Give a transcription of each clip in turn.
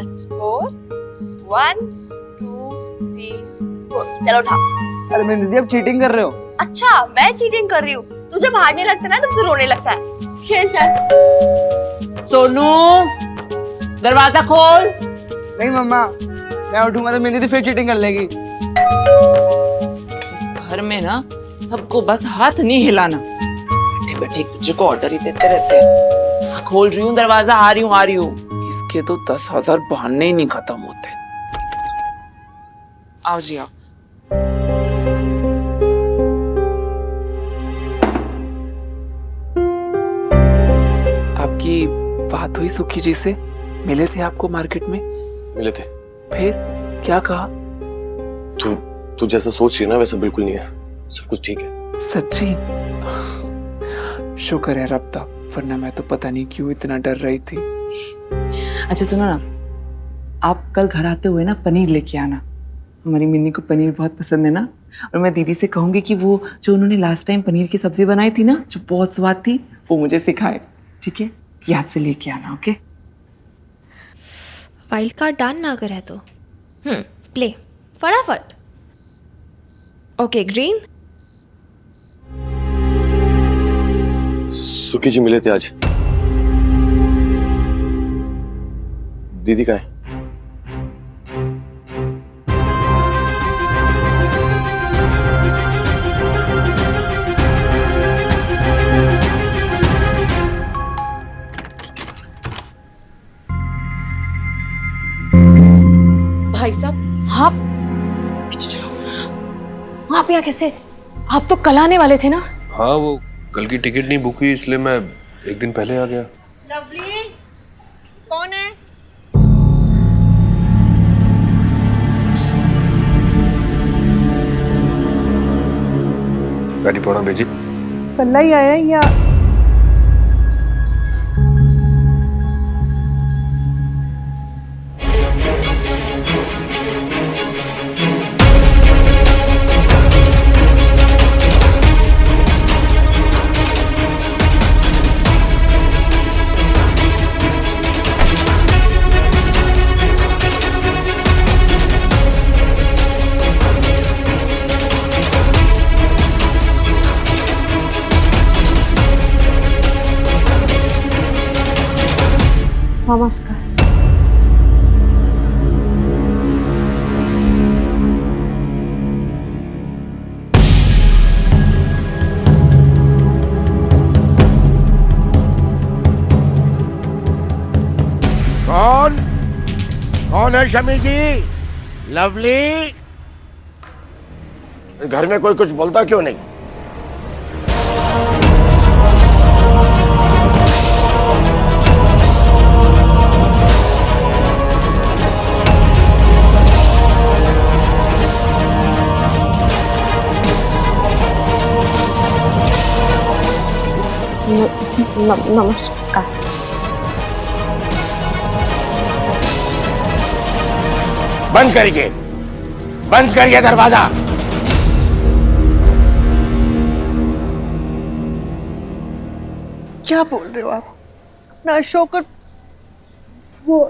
4 1 2 3 4 चलो उठा। अरे मेरी दीदी, आप चीटिंग कर रहे हो। अच्छा मैं चीटिंग कर रही हूँ? तू जब हारने लगता है ना तब तू रोने लगता है। खेल चल। सोनू दरवाजा खोल। नहीं मम्मा, मैं उठूंगा तो मेरी दीदी फिर चीटिंग कर लेगी। इस घर में ना सबको बस हाथ नहीं हिलाना, बैठे बैठे एक दूसरे को ऑर्डर ही देते रहते हैं। खोल रही हूँ दरवाजा, आ रही हूँ। इसके तो 10,000 बहाने ही नहीं खत्म होते। आओ जी आओ। आपकी बात हुई सुखी जी से? मिले थे आपको मार्केट में? मिले थे। फिर क्या कहा? तू जैसा सोच रही है ना वैसा बिल्कुल नहीं है, सब कुछ ठीक है। सच्ची? शुक्र है रब का, वरना मैं तो पता नहीं क्यों इतना डर रही थी। अच्छा सुनो ना, आप कल घर आते हुए ना पनीर लेके आना। हमारी मिन्नी को पनीर बहुत पसंद है ना, और मैं दीदी से कहूंगी कि वो जो उन्होंने लास्ट टाइम पनीर की सब्जी बनाई थी ना, जो बहुत स्वाद थी, वो मुझे सिखाए। ठीक है, याद से लेके आना। ओके? वाइल्ड कार्ड डन ना करे तो प्ले फटाफट। Okay green. सुखी जी मिले थे आज। दीदी कहाँ है? भाई साहब आप पीछे चलो। आप यहाँ कैसे? आप तो कल आने वाले थे ना? हाँ, वो कल की टिकट नहीं बुक हुई इसलिए मैं एक दिन पहले आ गया। लवली कौन है? गाड़ी पौना भेजी। कल ही आया या नमस्कार। कौन है शमी जी? लवली? घर में कोई कुछ बोलता क्यों नहीं? नमस्कार। बंद करिए दरवाजा। क्या बोल रहे हो आप? ना अशोक और वो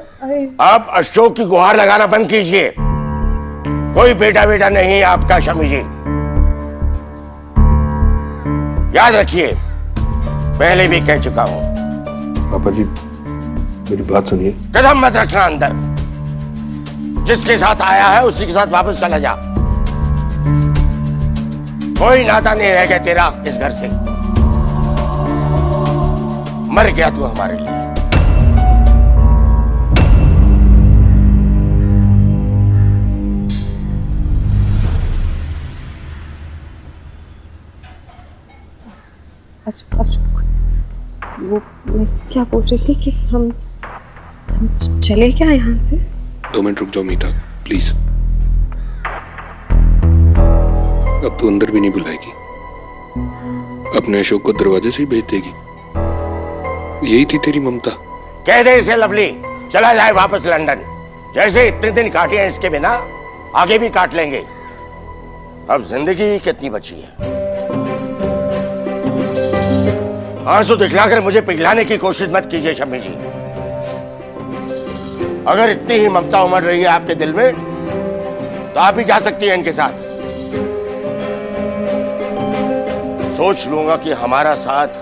आप अशोक की गुहार लगाना बंद कीजिए। कोई बेटा नहीं है आपका शमी जी। याद रखिए, पहले भी कह चुका हूं। पापा जी मेरी बात सुनिए। कदम मत रखना अंदर। जिसके साथ आया है उसी के साथ वापस चला जा। कोई नाता नहीं रह गया तेरा इस घर से। मर गया तू हमारे लिए। अशोक, वो मैं क्या बोल रही थी कि हम चले क्या यहाँ से? 2 मिनट रुक जाओ मीता प्लीज। अब तो अंदर भी नहीं बुलाएगी, अपने अशोक को दरवाजे से ही भेज देगी। यही थी तेरी ममता। कह दे इसे लवली चला जाए वापस लंदन। जैसे इतने दिन काटे हैं इसके बिना, आगे भी काट लेंगे। अब जिंदगी कितनी बची है? आंसू दिखलाकर मुझे पिघलाने की कोशिश मत कीजिए शम्मी जी। अगर इतनी ही ममता उमड़ रही है आपके दिल में तो आप ही जा सकती हैं इनके साथ। सोच लूंगा कि हमारा साथ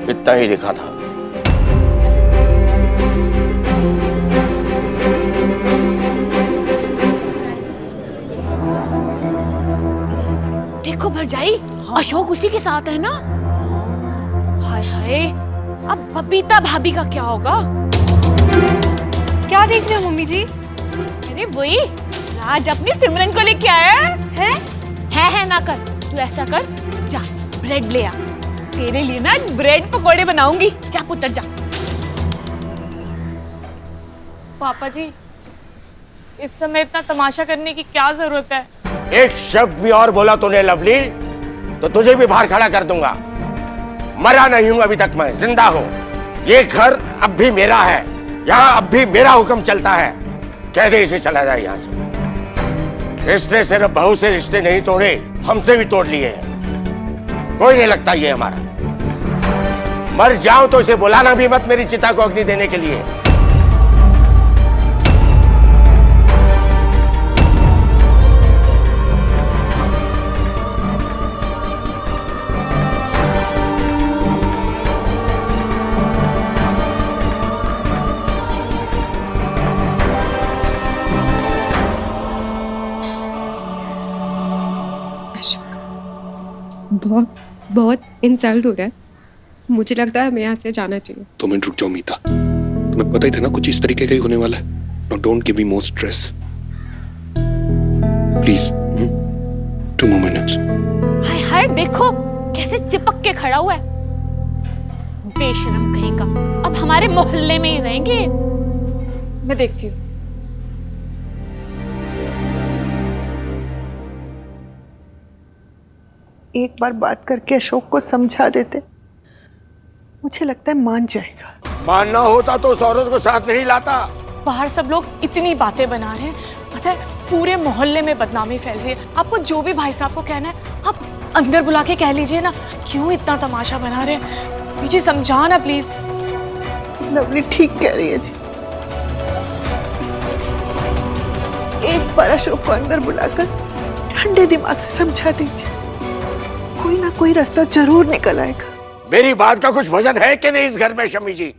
इतना ही लिखा था। देखो भरजाई, अशोक उसी के साथ है ना। हाय हाय, अब बबीता भाभी का क्या होगा? क्या देख रहे हो मम्मी जी? अरे वही राज अपनी सिमरन को लेके आया है ना कर। तू ऐसा कर, जा ब्रेड ले आ, तेरे लिए ना ब्रेड पकोड़े बनाऊंगी। जा पुत्र जा। पापा जी, इस समय इतना तमाशा करने की क्या जरूरत है? एक शब्द भी और बोला तूने लवली तो तुझे भी बाहर खड़ा कर दूंगा। मरा नहीं हूं अभी तक, मैं जिंदा हूं। ये घर अब भी मेरा है, यहाँ अब भी मेरा हुक्म चलता है। कह दे इसे चला जाए यहाँ से। इसने सिर्फ बहू से रिश्ते नहीं तोड़े, हमसे भी तोड़ लिए हैं। कोई नहीं लगता ये हमारा। मर जाऊं तो इसे बुलाना भी मत मेरी चिता को अग्नि देने के लिए। बहुत बहुत इंसल्ट हो रहा है। मुझे लगता है हमें यहाँ से जाना चाहिए। 2 मिनट रुक जाओ मीता, तुम्हें पता ही था ना कुछ इस तरीके का ही होने वाला है। No don't give me more stress please. 2 more minutes। हाय हाय, देखो कैसे चिपक के खड़ा हुआ है। बेशरम कहीं का, अब हमारे मोहल्ले में ही रहेंगे। मैं देखती हूँ। एक बार बात करके अशोक को समझा देते, मुझे लगता है मान जाएगा। मानना होता तो उस औरत को साथ नहीं लाता। बाहर सब लोग इतनी बातें बना रहे हैं, पता है पूरे मोहल्ले में बदनामी फैल रही है। आपको जो भी भाई साहब को कहना है आप अंदर बुला के कह लीजिए ना। क्यों इतना तमाशा बना रहे हैं? मुझे समझा ना प्लीज। लवली ठीक कह रही है जी। एक बार अशोक को अंदर बुलाकर ठंडे दिमाग से समझा दीजिए, कोई ना कोई रास्ता जरूर निकल आएगा। मेरी बात का कुछ वजन है कि नहीं इस घर में शमी जी?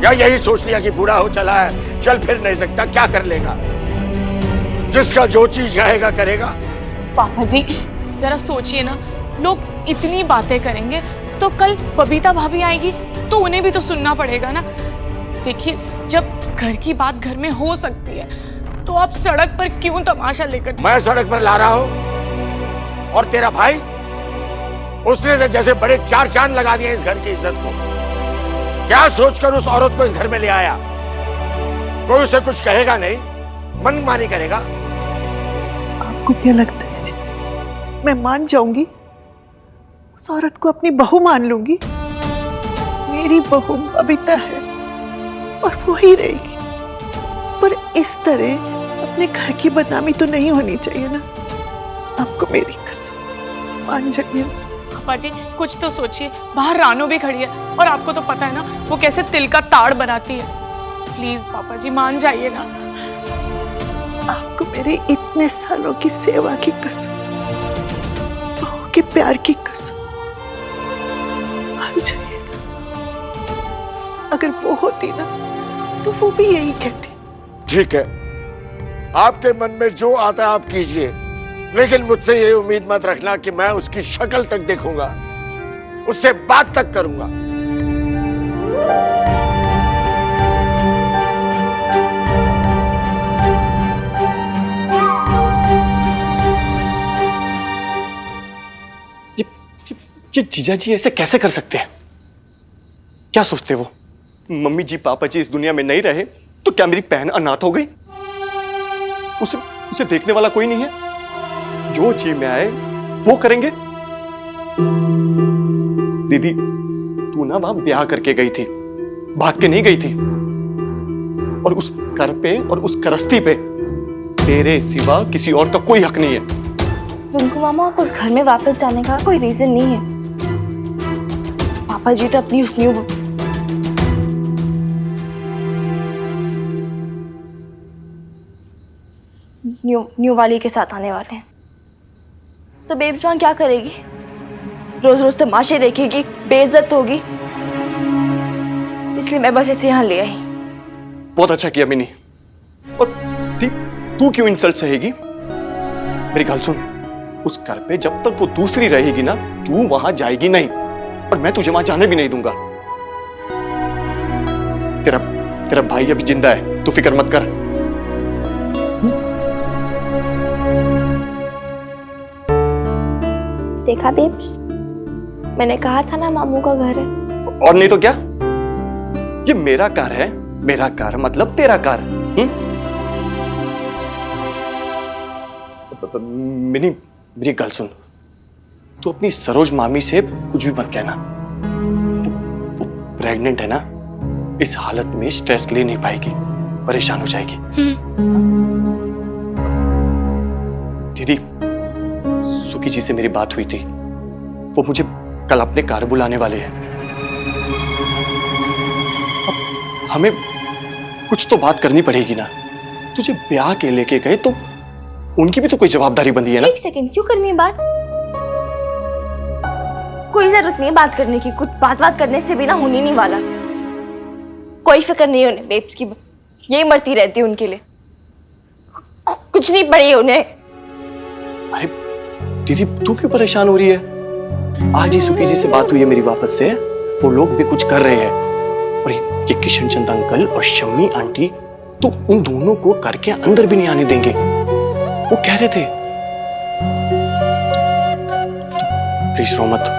या यही सोच लिया कि बूढ़ा हो चला है, चल फिर नहीं सकता, क्या कर लेगा? जिसका जो चीज चाहेगा करेगा। पापा जी जरा सोचिए ना, लोग इतनी बातें करेंगे तो कल बबीता भाभी आएगी तो उन्हें भी तो सुनना पड़ेगा ना। देखिए, जब घर की बात घर में हो सकती है तो आप सड़क पर क्यों तमाशा लेकर? मैं सड़क पर ला रहा हूं और तेरा भाई, उसने तो जैसे बड़े 4 चांद लगा दिए इस घर की इज्जत को। क्या सोचकर उस औरत को इस घर में ले आया? कोई उसे कुछ कहेगा नहीं, मनमानी करेगा। आपको क्या लगता है जी, मैं मान जाऊंगी? उस औरत को अपनी बहू मान लूंगी? मेरी बहू बबीता है और वो ही रहेगी। पर इस तरह अपने घर की बदनामी तो नहीं होनी चाहिए ना। आपको मेरी कसम, मान जाइए। पापा जी कुछ तो सोचिए, बाहर रानो भी खड़ी है और आपको तो पता है ना वो कैसे तिल का ताड़ बनाती है। प्लीज पापा जी मान जाइए ना। आपको मेरे इतने सालों की सेवा की कसम, बहू के प्यार की कसम, मान जाइए ना। अगर वो होती ना तो वो भी यही कहती। ठीक है, आपके मन में जो आता है आप कीजिए, लेकिन मुझसे ये उम्मीद मत रखना कि मैं उसकी शक्ल तक देखूंगा, उससे बात तक करूंगा। ये जीजा जी ऐसे कैसे कर सकते हैं? क्या सोचते वो? मम्मी जी पापा जी इस दुनिया में नहीं रहे तो क्या मेरी बहन अनाथ हो गई? उसे देखने वाला कोई नहीं है? जो जी में आए वो करेंगे। दीदी तू ना वहां ब्याह करके गई थी, भाग के नहीं गई थी। और उस घर पे और उस करस्ती पे तेरे सिवा किसी और का कोई हक नहीं है। रिंकू मामा, आप उस घर में वापस जाने का कोई रीजन नहीं है। पापा जी तो अपनी उस न्यू न्यू वाली के साथ आने वाले हैं। तो बेब्स वहां क्या करेगी? रोज रोज तमाशे देखेगी, बेइज्जत होगी। इसलिए मैं बस ऐसे यहाँ ले आई। बहुत अच्छा किया मिनी। और तू क्यों इंसल्ट सहेगी? मेरी गल सुन, उस घर पे जब तक वो दूसरी रहेगी ना, तू वहां जाएगी नहीं, और मैं तुझे वहां जाने भी नहीं दूंगा। तेरा भाई अभी जिंदा है, तू फिक्र मत कर। देखा बेब्स, मैंने कहा था ना मामू का घर है। और नहीं तो क्या? ये मेरा कार है, मेरा कार मतलब तेरा कार। मिनी, मेरी गल सुन, तू अपनी सरोज मामी से कुछ भी मत कहना। वो प्रेग्नेंट है ना, इस हालत में स्ट्रेस ले नहीं पाएगी, परेशान हो जाएगी। दीदी, सुखी जी से मेरी बात हुई थी, वो मुझे कल अपने कार बुलाने वाले हैं। अब हमें कुछ तो बात करनी पड़ेगी ना। तुझे ब्याह के लेके गए तो उनकी भी तो कोई जवाबदारी बंदी है ना। एक सेकंड, क्यों करनी है बात? कोई जरूरत नहीं है बात करने की। कुछ बात करने से भी ना होनी नहीं वाला। कोई फिक्र नहीं है उन्हें बेब्स की, यही मरती रहती है उनके लिए। कुछ नहीं पड़ी है उन्हें। अरे दीदी, तू क्यों परेशान हो रही है? आज ही सुखी जी से बात हुई है मेरी वापस से, वो लोग भी कुछ कर रहे हैं। और ये किशन चंद अंकल और शम्मी आंटी तो उन दोनों को घर के अंदर भी नहीं आने देंगे, वो कह रहे थे। प्लीज रो मत।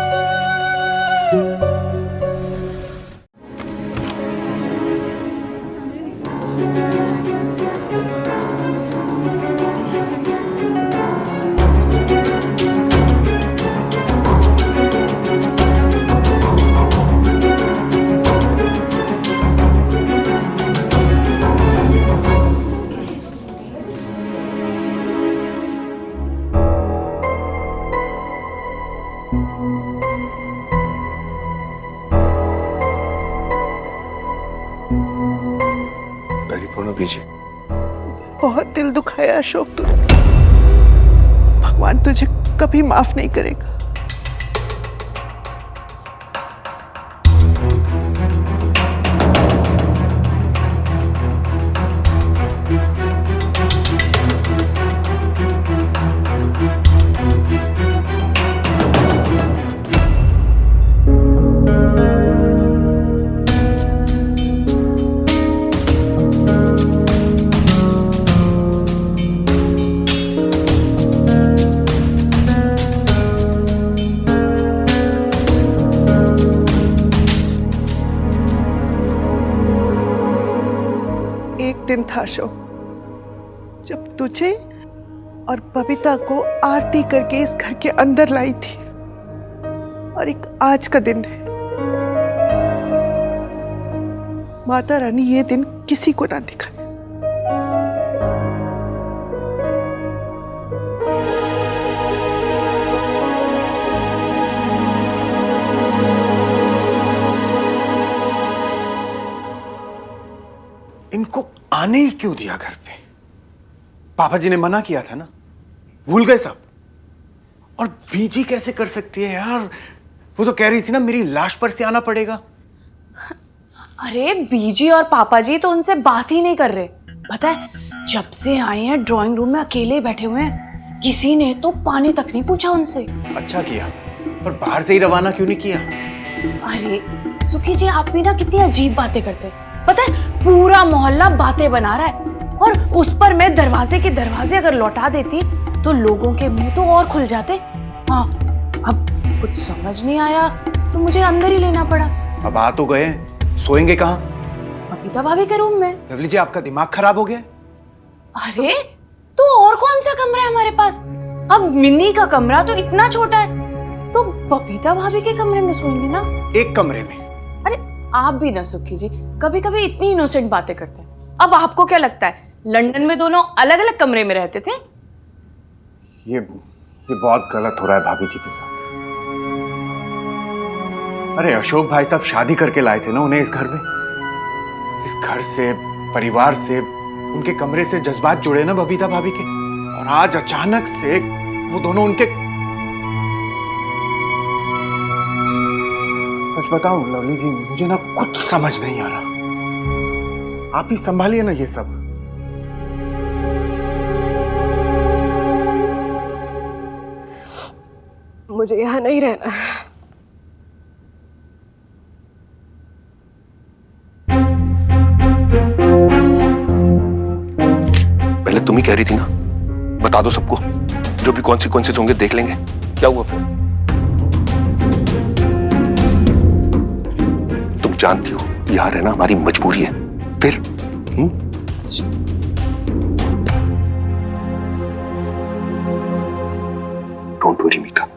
बहुत दिल दुखाया अशोक तूने। भगवान तुझे कभी माफ नहीं करेगा। दिन था अशोक, जब तुझे और बबीता को आरती करके इस घर के अंदर लाई थी, और एक आज का दिन है। माता रानी ये दिन किसी को ना दिखाए। इनको आने ही क्यों दिया घर पे? पापा जी ने मना किया था ना, भूल गए सब। और बीजी कैसे कर सकती है यार? वो तो कह रही थी ना मेरी लाश पर से आना पड़ेगा। अरे बीजी और पापा जी तो उनसे बात ही नहीं कर रहे। पता है, जब से आए हैं ड्राइंग रूम में अकेले बैठे हुए हैं, किसी ने तो पानी तक नहीं पूछा उनसे। अच्छा किया, पर बाहर से ही रवाना क्यों नहीं किया? अरे सुखी जी, आप भी ना कितनी अजीब बातें करते हैं। पता है, पूरा मोहल्ला बातें बना रहा है, और उस पर मैं दरवाजे के दरवाजे अगर लौटा देती तो लोगों के मुंह तो और खुल जाते। हाँ, अब कुछ समझ नहीं आया तो मुझे अंदर ही लेना पड़ा। अब आ तो गए, सोएंगे कहाँ? बबीता भाभी के रूम में। लवली जी, आपका दिमाग खराब हो गया? अरे तो और कौन सा कमरा है हमारे पास? अब मिन्नी का कमरा तो इतना छोटा है, तो बबीता भाभी के कमरे में सोएंगे ना। एक कमरे में? अरे आप भी ना सुखी जी, कभी कभी इतनी इनोसेंट बातें करते हैं। अब आपको क्या लगता है लंदन में दोनों अलग अलग कमरे में रहते थे? ये बहुत गलत हो रहा है भाभी जी के साथ। अरे अशोक भाई साहब शादी करके लाए थे ना उन्हें इस घर में। इस घर से, परिवार से, उनके कमरे से जज्बात जुड़े ना बबीता भाभी के। और आज अचानक से वो दोनों उनके, सच बताऊं लवली जी, मुझे ना कुछ समझ नहीं आ रहा। आप ही संभालिए ना ये सब। मुझे यहाँ नहीं रहना है। पहले तुम ही कह रही थी ना, बता दो सबको, जो भी कॉन्सिक्वेंसेस होंगे देख लेंगे। क्या हुआ फिर? तुम जानती हो यहाँ रहना हमारी मजबूरी है। फिर डोंट वरी मीता,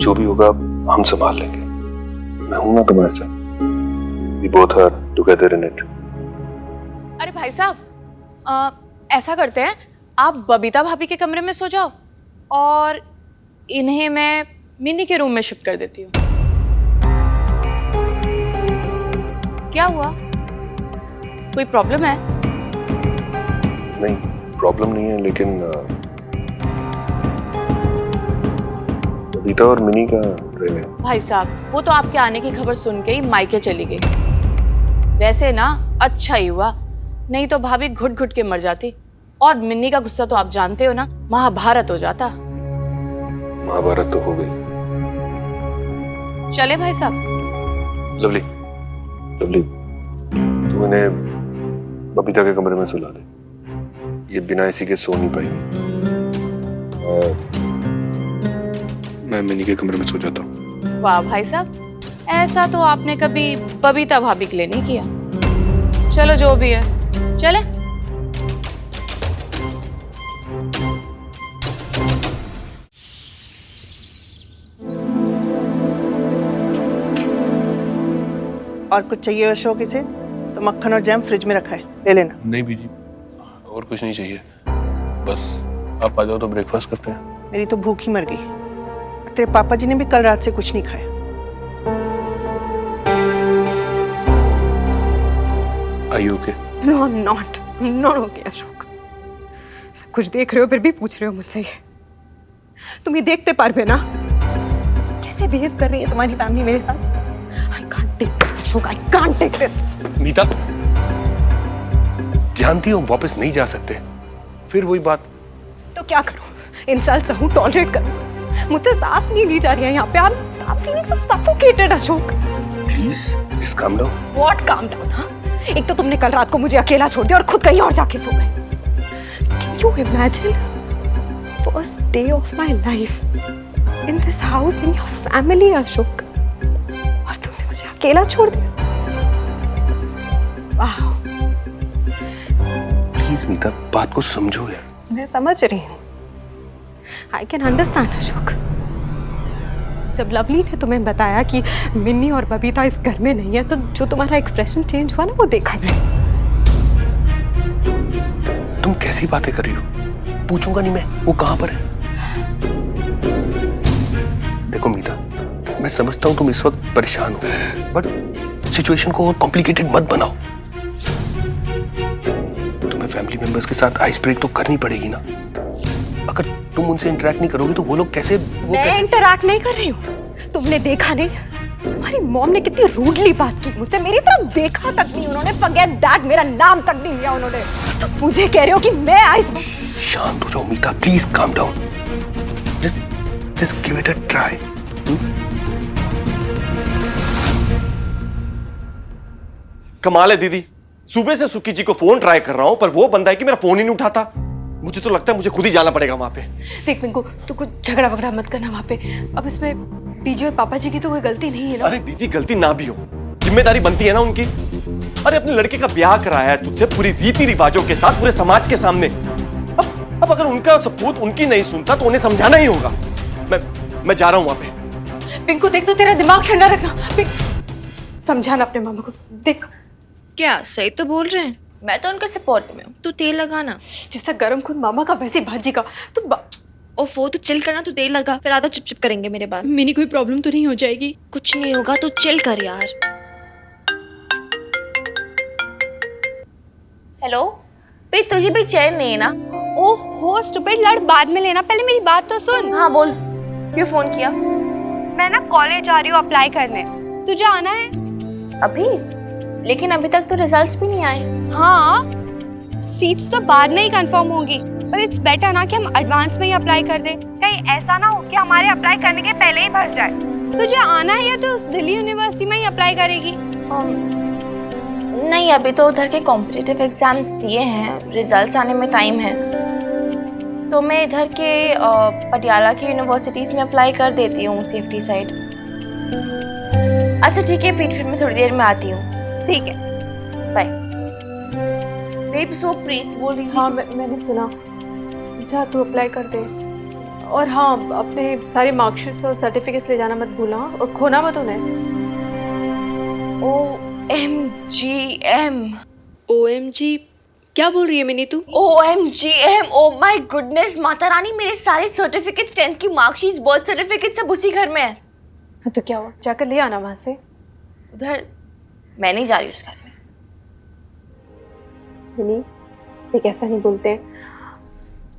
जो भी होगा हम संभाल लेंगे। मैं हूं ना तुम्हारे साथ। We both are together in it. अरे भाई साहब, ऐसा करते हैं, आप बबीता भाभी के कमरे में सो जाओ और इन्हें मैं मिनी के रूम में शिफ्ट कर देती हूँ। क्या हुआ? कोई प्रॉब्लम है? नहीं, प्रॉब्लम नहीं है, लेकिन बबीता और मिनी का प्रेम है। भाई साहब, वो तो आपके आने की खबर सुन के ही मायके चली गई। वैसे ना अच्छा ही हुआ, नहीं तो भाभी घुट घुट के मर जाती। और मिन्नी का गुस्सा तो आप जानते हो ना, महाभारत हो जाता। महाभारत तो हो गई। चले भाई साहब। लवली, लवली, तुम इन्हें बबीता के कमरे में सुला दे। ये बिना इसी के सो नहीं पाएगी। मैं मिनी के कमरे में सो जाता हूँ। वाह भाई साहब, ऐसा तो आपने कभी बबीता भाभी के लिए नहीं किया। चलो जो भी है, चले। और कुछ चाहिए अशोक इसे? तो मक्खन और जैम फ्रिज में रखा है, ले लेना। नहीं बीजी, और कुछ नहीं चाहिए। बस आप आ जाओ तो ब्रेकफास्ट करते हैं। मेरी तो भूख ही मर गई। तेरे पापा जी ने भी कल रात से कुछ नहीं खाया। Are you okay? No, I'm not. I'm not okay, Ashok. सब कुछ देख रहे हो फिर भी पूछ रहे हो मुझसे ये। तुम ये देखते पारबे ना कैसे बिहेव कर रही है तुम्हारी फैमिली मेरे साथ। I can't take this, Ashok. I can't take this. मीता, जानती हो वापस नहीं जा सकते। फिर वही बात। तो क्या करूं? इंसल्ट सहूं, टॉलरेट करूं? मुझसे सांस नहीं ली जा रही है यहाँ पे। I'm feeling so suffocated, Ashok. Please, just calm down. What calm down, हाँ? एक तो तुमने कल रात को मुझे अकेला छोड़ दिया और खुद कहीं और जाके सो गए। Can you imagine? First day of my life in this house, in your family, Ashok. और तुमने मुझे अकेला छोड़ दिया। वाह। Please मीता, बात को समझो यार। मैं समझ रही हूँ। I can understand, Ashok. जब लवली ने तुम्हें बताया कि मिन्नी और बबीता इस घर में नहीं है, तो जो तुम्हारा एक्सप्रेशन चेंज हुआ ना, वो देखा मैंने। तुम कैसी बातें कर रही हो? पूछूंगा नहीं मैं वो कहां पर है। देखो मीता, मैं समझता हूं तुम इस वक्त परेशान हो, बट सिचुएशन को और कॉम्प्लिकेटेड मत बनाओ। तुम्हें फैमिली मेंबर्स के साथ आइस ब्रेक तो करनी पड़ेगी ना। अगर तुम उनसे इंटरेक्ट नहीं करोगे तो वो लोग कैसे मैं इंटरेक्ट नहीं कर रही हूँ। तुमने देखा नहीं तुम्हारी मॉम ने कितनी रूडली बात की मुझसे। मेरी तरफ देखा तक नहीं उन्होंने। फॉरगेट दैट, मेरा नाम तक नहीं लिया उन्होंने। तो मुझे कह रहे हो कि मैं आइस। शांत हो जाओ Meeta, please calm down. Just give it a try. कमाल है दीदी, सुबह से सुक्की जी को फोन ट्राई कर रहा हूं पर वो बंदा है कि मेरा फोन ही नहीं उठाता। मुझे तो लगता है मुझे खुद ही जाना पड़ेगा वहां पे। देख पिंकू, तू कुछ झगड़ा वगड़ा मत करना वहां पे। अब इसमें बीजी और पापा जी की तो कोई गलती नहीं है ना। अरे दीदी, गलती ना भी हो, जिम्मेदारी बनती है ना उनकी। अरे अपने लड़के का ब्याह कराया है तुझसे पूरी रीति रिवाजों के साथ, पूरे समाज के सामने। अब अगर उनका सपूत उनकी नहीं सुनता तो उन्हें समझाना ही होगा। मैं जा रहा हूं वहां पे। पिंकू देख, तो तेरा दिमाग ठंडा रखना। समझाना अपने मामा को। देख, क्या सही तो बोल रहे हैं? मैं तो उनके सपोर्ट में हूँ। तू तेल लगाना। जैसा गरम खून मामा का वैसे भाजी का। तो वो तो चिल करना, तू तेल लगा, फिर आधा चिपचिप करेंगे मेरे बाद। मिनी कोई प्रॉब्लम तो नहीं हो जाएगी? कुछ नहीं होगा, तू चिल कर यार। हेलो प्रीत, तुझे भी चैन नहीं है ना? ओ ओहो स्टूपिड, लड़ बाद में लेना, पहले मेरी बात तो सुन। हाँ बोल, क्यों फोन किया? मैं ना कॉलेज जा रही हूँ अप्लाई करने, तुझे आना है? अभी? लेकिन अभी तक तो रिजल्ट्स भी नहीं आए। हाँ, सीट्स तो बाद में ही कंफर्म होंगी, पर इट्स बेटर ना कि हम एडवांस में ही अप्लाई कर दें, कहीं ऐसा ना हो कि हमारे अप्लाई करने के पहले ही भर जाए। तुझे आना है या तो दिल्ली यूनिवर्सिटी में ही अप्लाई करेगी? नहीं, अभी तो उधर के कॉम्पिटिटिव एग्जाम्स दिए हैं, रिजल्ट्स आने में टाइम है, तो मैं इधर के पटियाला की यूनिवर्सिटीज में अप्लाई कर देती हूँ, सेफ्टी साइड। अच्छा ठीक है प्रीत, फिर मैं थोड़ी देर में आती हूँ। ठीक है, बाय। बेब, सो प्रीत बोल रही थी। हाँ मैंने सुना। जा तू अप्लाई कर दे, और हाँ अपने सारे मार्कशीट्स और सर्टिफिकेट्स ले जाना मत भूलना, और खोना मत उन्हें। OMG, क्या बोल रही है मिनी तू? OMGM, oh my goodness, Mata Rani, मेरे सारे सर्टिफिकेट्स, 10th की मार्कशीट्स, बर्थ सर्टिफिकेट सब उसी घर में है। तो क्या हुआ, जाकर ले आना वहां से। उधर मैं नहीं जा रही उस घर में। मिनी देख, ऐसा नहीं बोलते हैं,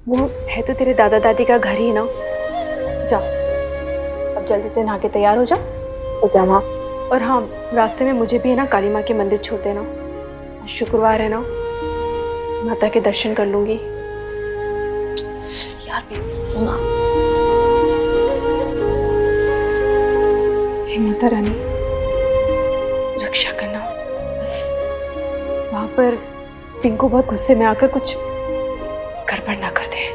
वो है तो तेरे दादा दादी का घर ही ना। जा अब जल्दी से नहा के तैयार हो जा, तो जा वहाँ। और हाँ, रास्ते में मुझे भी है ना काली माँ के मंदिर छोड़ देना, शुक्रवार है ना, माता के दर्शन कर लूंगी। यार सुना, हे माता रानी, रक्षा करना, बस वहां पर पिंकू बहुत गुस्से में आकर कुछ गड़बड़ ना कर दे।